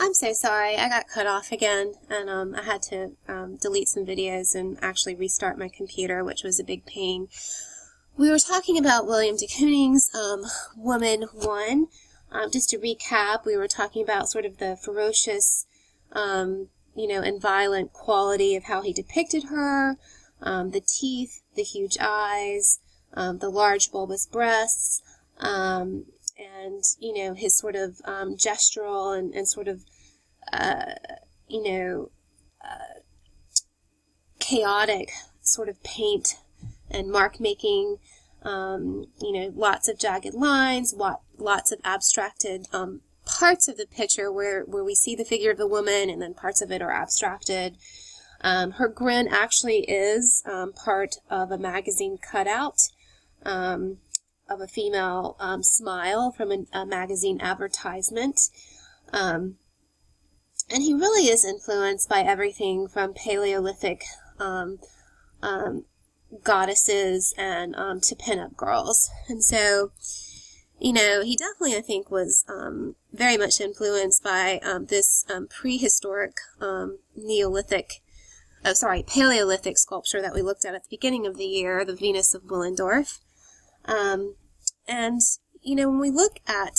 I'm so sorry. I got cut off again, and I had to delete some videos and actually restart my computer, which was a big pain. We were talking about William de Kooning's Woman 1. Just to recap, we were talking about sort of the ferocious, and violent quality of how he depicted her, the teeth, the huge eyes, the large bulbous breasts, and, his sort of gestural and sort of, chaotic sort of paint and mark making, lots of jagged lines, lots of abstracted parts of the picture where we see the figure of the woman and then parts of it are abstracted. Her grin actually is part of a magazine cutout of a female smile from a magazine advertisement. And he really is influenced by everything from Paleolithic goddesses and to pinup girls. And so, he definitely, I think, was very much influenced by this prehistoric Paleolithic sculpture that we looked at the beginning of the year, the Venus of Willendorf. When we look at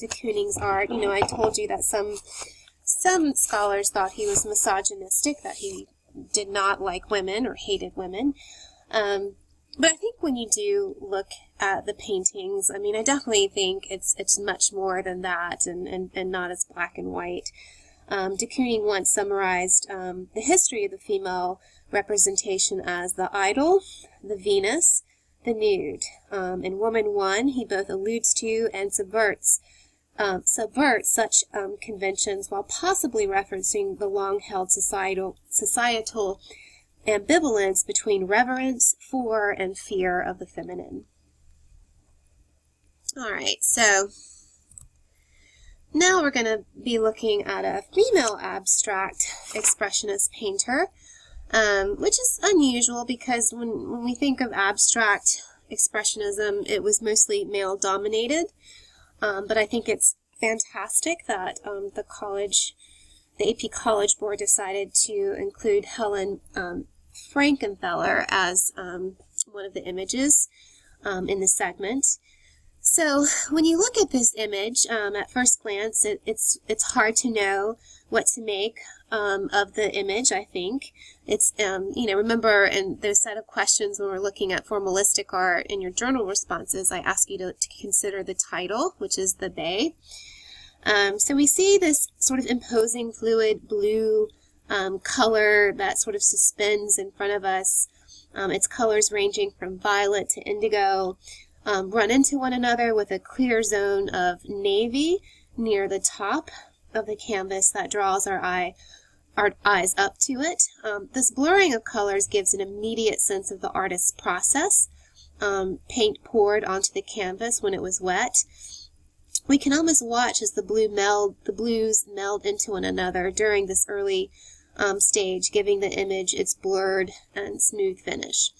de Kooning's art, I told you that some scholars thought he was misogynistic, that he did not like women or hated women. But I think when you do look at the paintings, I definitely think it's much more than that and not as black and white. De Kooning once summarized the history of the female representation as the idol, the Venus, the nude. In Woman 1, he both alludes to and subverts such conventions while possibly referencing the long-held societal ambivalence between reverence for and fear of the feminine. Alright, so now we're going to be looking at a female abstract expressionist painter, which is unusual because when we think of abstract expressionism, it was mostly male-dominated, but I think it's fantastic that the AP College Board decided to include Helen Frankenthaler as one of the images in the segment. So when you look at this image, at first glance, it's hard to know what to make of the image, I think. It's, remember in those set of questions when we're looking at formalistic art in your journal responses, I ask you to consider the title, which is The Bay. So we see this sort of imposing fluid blue color that sort of suspends in front of us. Its colors ranging from violet to indigo run into one another with a clear zone of navy near the top of the canvas that draws our eyes up to it. This blurring of colors gives an immediate sense of the artist's process. Paint poured onto the canvas when it was wet. We can almost watch as the blues meld into one another during this early stage, giving the image its blurred and smooth finish.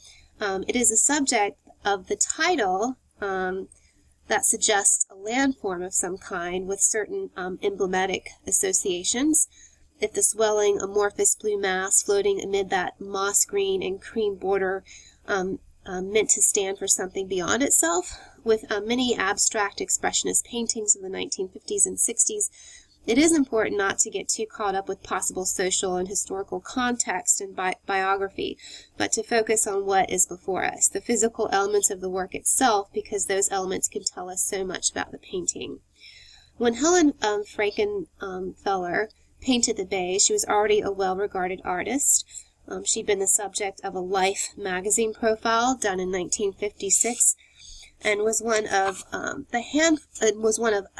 It is a subject of the title that suggests a landform of some kind with certain emblematic associations. If the swelling amorphous blue mass floating amid that moss green and cream border meant to stand for something beyond itself. With many abstract expressionist paintings in the 1950s and 60s, it is important not to get too caught up with possible social and historical context and biography, but to focus on what is before us, the physical elements of the work itself, because those elements can tell us so much about the painting. When Helen Frankenthaler painted The Bay, she was already a well-regarded artist. She'd been the subject of a Life magazine profile done in 1956, and was one of a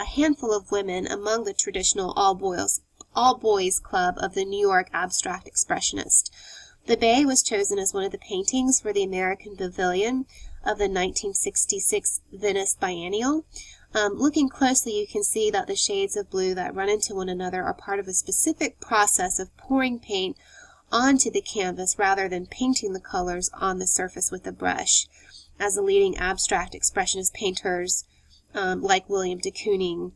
handful of women among the traditional all-boys club of the New York Abstract Expressionist. The Bay was chosen as one of the paintings for the American Pavilion of the 1966 Venice Biennial. Looking closely, you can see that the shades of blue that run into one another are part of a specific process of pouring paint onto the canvas rather than painting the colors on the surface with a brush, as the leading abstract expressionist painters like William de Kooning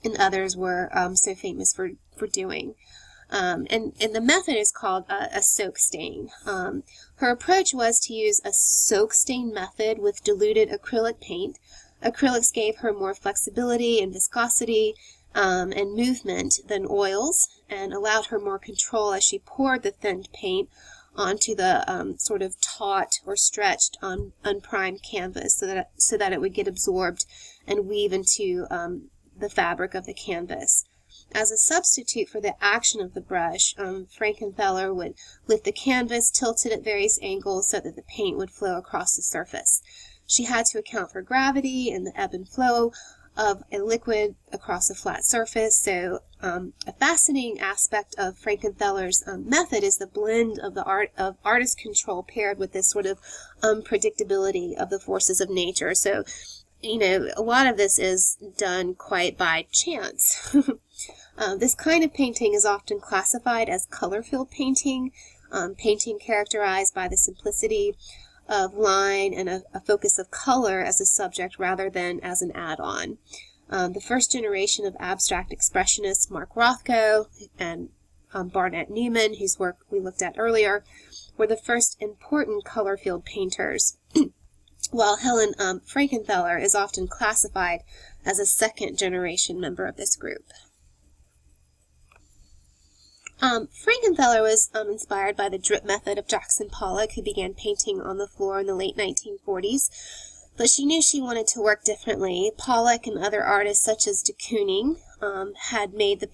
and others were so famous for doing. And the method is called a soak stain. Her approach was to use a soak stain method with diluted acrylic paint. Acrylics gave her more flexibility and viscosity and movement than oils, and allowed her more control as she poured the thinned paint onto the sort of taut or stretched unprimed canvas, so that it would get absorbed and weave into the fabric of the canvas. As a substitute for the action of the brush, Frankenthaler would lift the canvas, tilt it at various angles so that the paint would flow across the surface. She had to account for gravity and the ebb and flow of a liquid across a flat surface. So a fascinating aspect of Frankenthaler's method is the blend of the artist control paired with this sort of unpredictability of the forces of nature. So, you know, a lot of this is done quite by chance. This kind of painting is often classified as color-filled painting, painting characterized by the simplicity of line and a focus of color as a subject rather than as an add-on. The first generation of abstract expressionists, Mark Rothko and Barnett Newman, whose work we looked at earlier, were the first important color-filled painters, while Helen Frankenthaler is often classified as a second-generation member of this group. Frankenthaler was inspired by the drip method of Jackson Pollock, who began painting on the floor in the late 1940s, but she knew she wanted to work differently. Pollock and other artists such as de Kooning had made the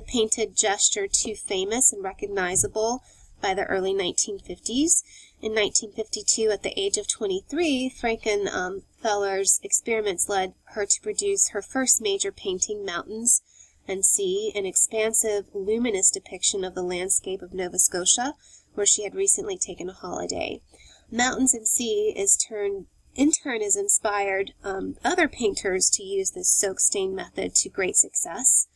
painted gesture too famous and recognizable by the early 1950s. In 1952, at the age of 23, Frankenthaler's experiments led her to produce her first major painting, Mountains and Sea, an expansive, luminous depiction of the landscape of Nova Scotia, where she had recently taken a holiday. Mountains and Sea in turn has inspired other painters to use this soak stain method to great success.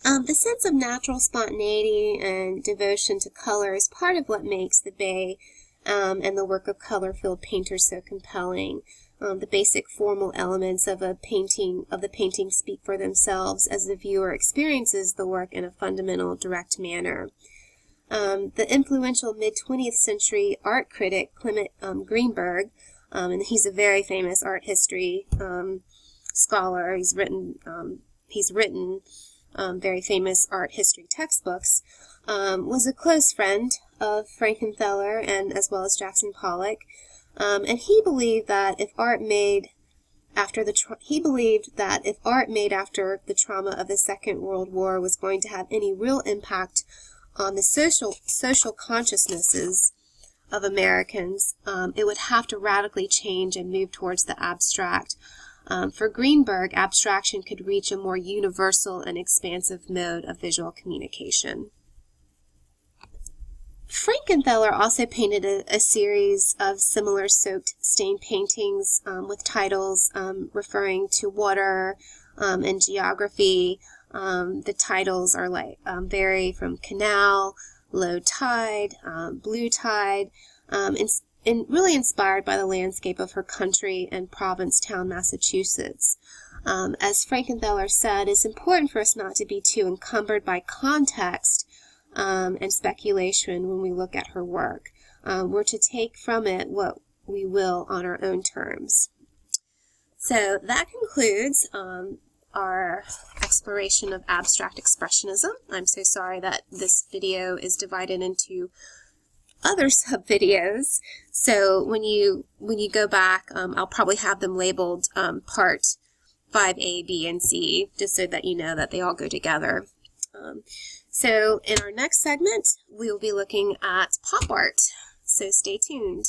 The sense of natural spontaneity and devotion to color is part of what makes the Bay and the work of color-filled painters so compelling. The basic formal elements of the painting speak for themselves as the viewer experiences the work in a fundamental, direct manner. The influential mid-20th century art critic Clement Greenberg, and he's a very famous art history scholar. He's written very famous art history textbooks. Was a close friend of Frankenthaler and as well as Jackson Pollock. And he believed that if art made after the trauma of the Second World War was going to have any real impact on the social consciousnesses of Americans, it would have to radically change and move towards the abstract. For Greenberg, abstraction could reach a more universal and expansive mode of visual communication. Frankenthaler also painted a series of similar soaked stain paintings with titles referring to water and geography. The titles are vary from canal, low tide, blue tide, and really inspired by the landscape of her country and Provincetown, Massachusetts. As Frankenthaler said, it's important for us not to be too encumbered by context and speculation when we look at her work. We're to take from it what we will on our own terms. So that concludes our exploration of abstract expressionism. I'm so sorry that this video is divided into other sub-videos. So when you go back, I'll probably have them labeled part 5A, B, and C, just so that you know that they all go together. So in our next segment, we will be looking at pop art. So stay tuned.